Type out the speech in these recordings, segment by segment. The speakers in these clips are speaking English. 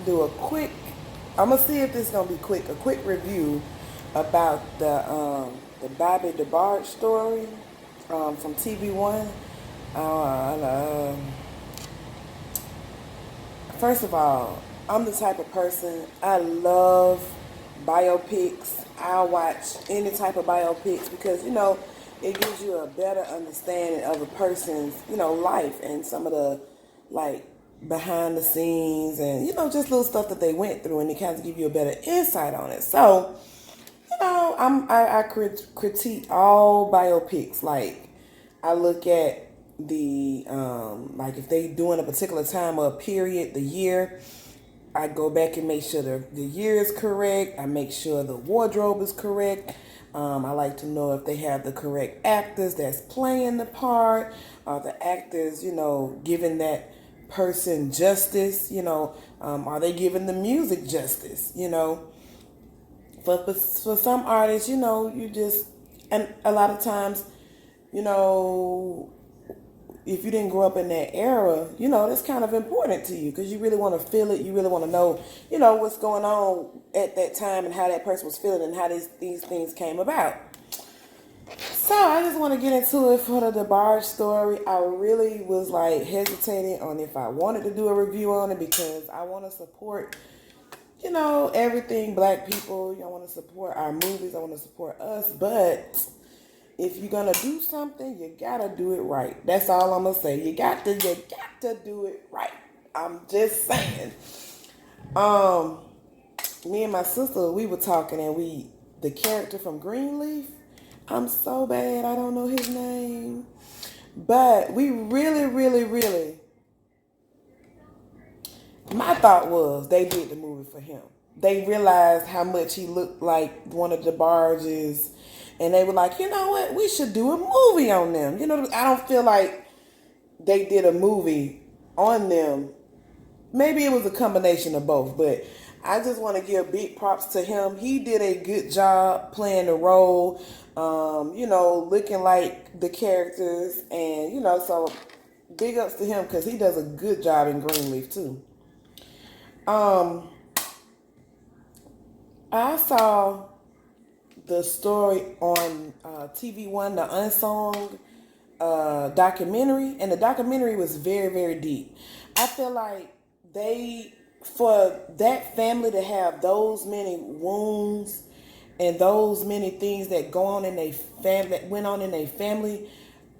to do a quick. I'm gonna see if this is gonna be quick. A quick review about the Bobby Debarge story from TV1. Uh, First of all, I'm the type of person, I love biopics. I'll watch any type of biopics because, it gives you a better understanding of a person's, life and some of the, like, behind the scenes and, just little stuff that they went through, and it kind of give you a better insight on it. So, I critique all biopics. Like, I look at the like if they doing a particular time or a period, the year. I go back and make sure the year is correct. I make sure the wardrobe is correct. I like to know if they have the correct actors that's playing the part. Are the actors, giving that person justice? Are they giving the music justice? For some artists, you just, and a lot of times, you know, if you didn't grow up in that era, that's kind of important to you because you really want to feel it. You really want to know, what's going on at that time and how that person was feeling and how these things came about. So I just want to get into it for the DeBarge story. I really was like hesitating on if I wanted to do a review on it because I want to support, everything black people. I want to support our movies. I want to support us. But if you're gonna do something, you gotta do it right. That's all I'm gonna say. You got to do it right. I'm just saying. Me and my sister, we were talking, and the character from Greenleaf. I'm so bad, I don't know his name, but we really, really, really. My thought was they did the movie for him. They realized how much he looked like one of the Barges, and they were like, you know what, we should do a movie on them. I don't feel like they did a movie on them. Maybe it was a combination of both, but I just want to give big props to him. He did a good job playing the role, looking like the characters, and, so big ups to him because he does a good job in Greenleaf too. I saw the story on TV1, the Unsung documentary, and the documentary was very, very deep. I feel like for that family to have those many wounds and those many things that go on in their family, that went on in their family,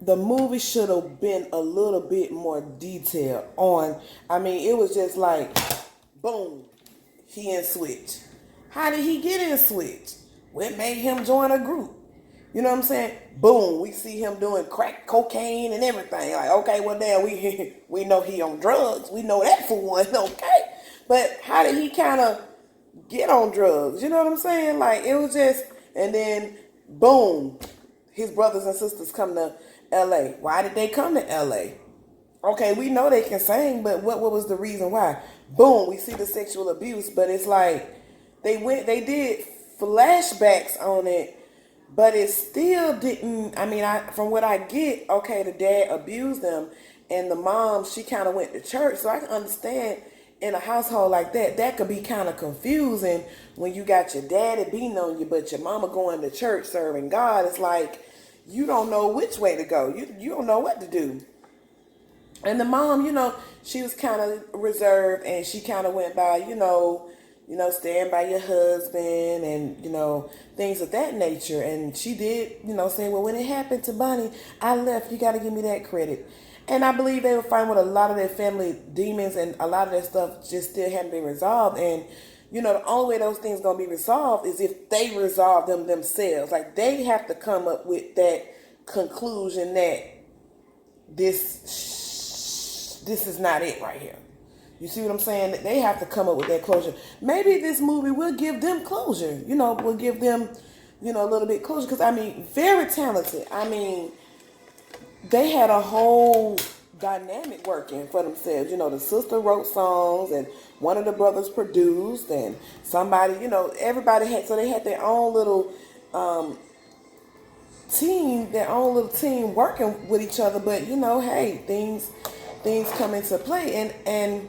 the movie should have been a little bit more detailed on. I mean, it was just like, boom, he in Switch. How did he get in Switch? What made him join a group? You know what I'm saying? Boom, we see him doing crack cocaine and everything. Like, okay, well, damn, we know he on drugs. We know that for one, okay? But how did he kind of get on drugs? You know what I'm saying? Like, it was just, and then, boom, his brothers and sisters come to L.A. Why did they come to L.A.? Okay, we know they can sing, but what was the reason why? Boom, we see the sexual abuse, but it's like, they did flashbacks on it, but it still didn't. I mean, from what I get, okay, the dad abused them, and the mom, she kind of went to church, so I can understand in a household like that could be kind of confusing when you got your daddy beating on you, but your mama going to church serving God. It's like you don't know which way to go. You don't know what to do. And the mom, she was kind of reserved, and she kind of went by, stand by your husband and, things of that nature. And she did, say, well, when it happened to Bonnie, I left. You got to give me that credit. And I believe they were fine with a lot of their family demons, and a lot of their stuff just still hadn't been resolved. And, the only way those things going to be resolved is if they resolve them themselves. Like, they have to come up with that conclusion that this is not it right here. You see what I'm saying? They have to come up with that closure. Maybe this movie will give them closure. Will give them, a little bit closure. Because, I mean, very talented. I mean, they had a whole dynamic working for themselves. The sister wrote songs, and one of the brothers produced, and somebody, everybody had, so they had their own little team working with each other. But, hey, things come into play. And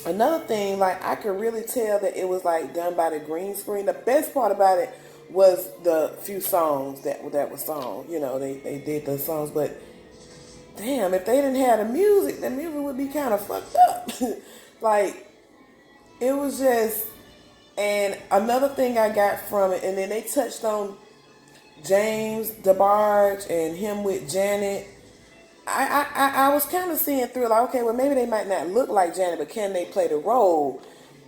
Another thing, like I could really tell that it was like done by the green screen. The best part about it was the few songs that were sung. You know, they did the songs, but damn, if they didn't have the music would be kind of fucked up. Like it was just. And another thing I got from it, and then they touched on James DeBarge and him with Janet. I was kind of seeing through like, okay, well maybe they might not look like Janet, but can they play the role?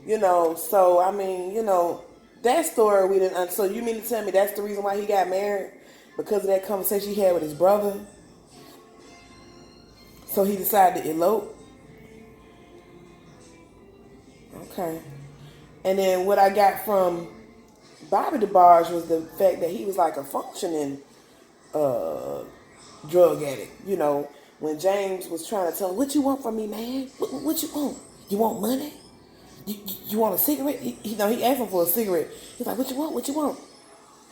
You know, so I mean, you know, that story we didn't. So you mean to tell me that's the reason why he got married? Because of that conversation he had with his brother? So he decided to elope? Okay. And then what I got from Bobby Debarge was the fact that he was like a functioning uh, drug addict. You know, when James was trying to tell him, "What you want from me, man? What you want? You want money? You want a cigarette?" He asked him for a cigarette. He's like, "What you want? What you want?"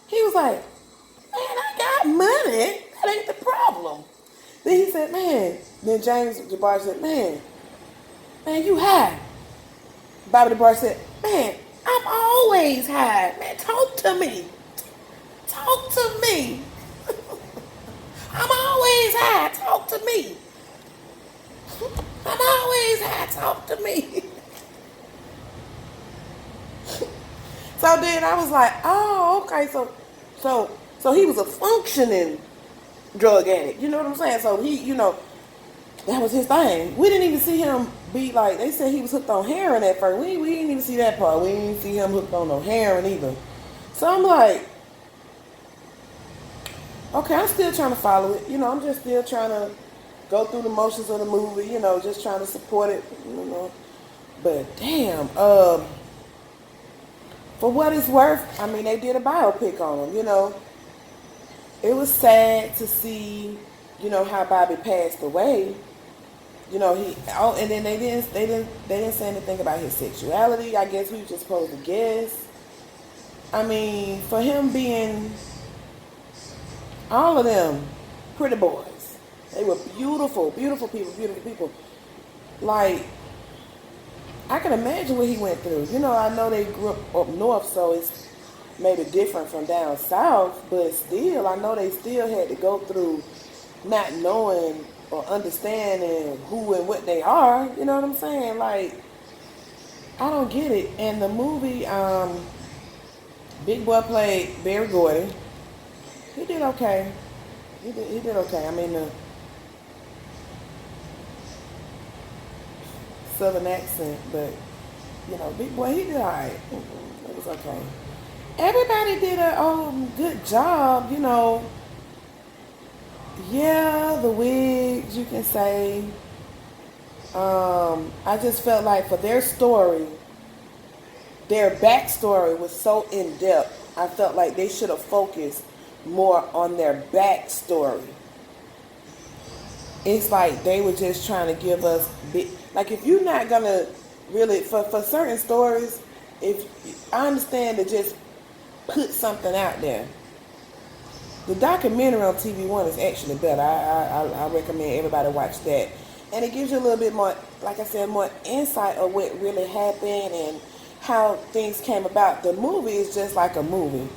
He was like, "Man, I got money. That ain't the problem." Then he said, "Man." Then James DeBarge said, man, you high." Bobby DeBarge said, "Man, I'm always high. Man, talk to me. Talk to me. I'm always high. Talk to me. I'm always high. Talk to me." So then I was like, "Oh, okay. So he was a functioning drug addict. You know what I'm saying? So he, that was his thing. We didn't even see him be like, they said he was hooked on heroin at first. We didn't even see that part. We didn't even see him hooked on no heroin either. So I'm like, okay, I'm still trying to follow it. I'm just still trying to go through the motions of the movie, just trying to support it. But damn, for what it's worth, I mean, they did a biopic on him, It was sad to see, how Bobby passed away. And then they didn't say anything about his sexuality. I guess we were just supposed to guess. I mean, for him being all of them pretty boys. They were beautiful, beautiful people. Like, I can imagine what he went through. I know they grew up north, so it's maybe different from down south, but still, I know they still had to go through not knowing or understanding who and what they are. You know what I'm saying? Like, I don't get it. And the movie, Big Boy played Barry Gordy. He did okay. He did okay. I mean, the southern accent, but Big Boy, he did alright. It was okay. Everybody did a good job. Yeah, the wigs, you can say. I just felt like for their story, their backstory was so in depth. I felt like they should have focused more on their backstory. It's like they were just trying to give us like, if you're not gonna really for certain stories, if I understand to just put something out there. The documentary on TV One is actually better. I recommend everybody watch that. And it gives you a little bit more, like I said, more insight of what really happened and how things came about. The movie is just like a movie.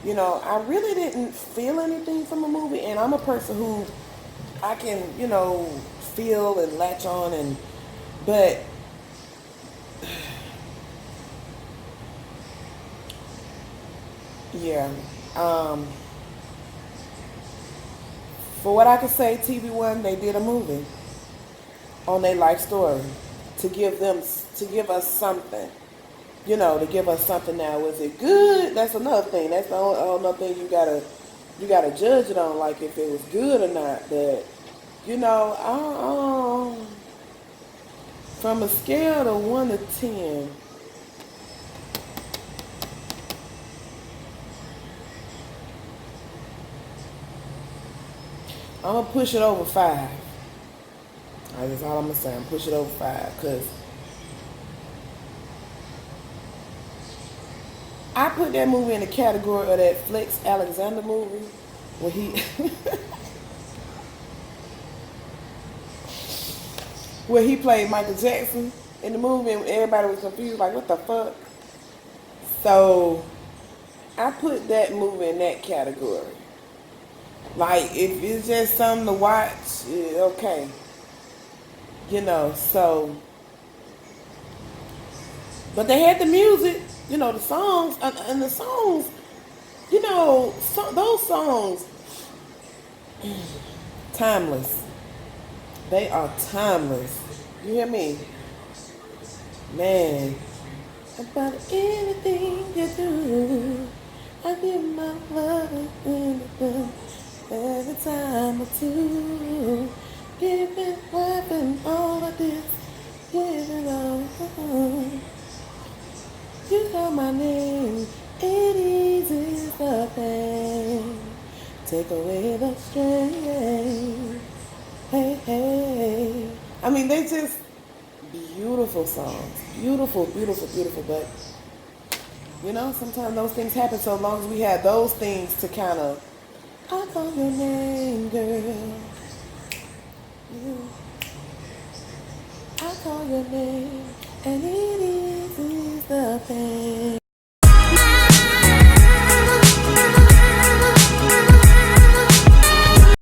I really didn't feel anything from a movie, and I'm a person who I can, feel and latch on, but yeah. For what I can say, TV One, they did a movie on their life story to give us something. To give us something. Now, was it good? That's another thing. That's the only thing you gotta judge it on, like if it was good or not. But from a scale of 1 to 10, I'm gonna push it over 5. That's all I'm gonna say. I'm push it over 5 because I put that movie in the category of that Flex Alexander movie where he where he played Michael Jackson. in the movie, and everybody was confused, like, what the fuck? So I put that movie in that category. Like, if it's just something to watch, okay. So, but they had the music, the songs, and the songs, those songs, timeless. They are timeless. You hear me? Man, about anything you do, I give my love anything, every time or two. Give it life and all of this, give it all. You call my name, it eases the pain. Take away the strain. Hey, hey. I mean, they just beautiful songs. Beautiful, beautiful, beautiful. But, sometimes those things happen. So long as we have those things to kind of, I call your name, girl. I call your name, and it eases the pain.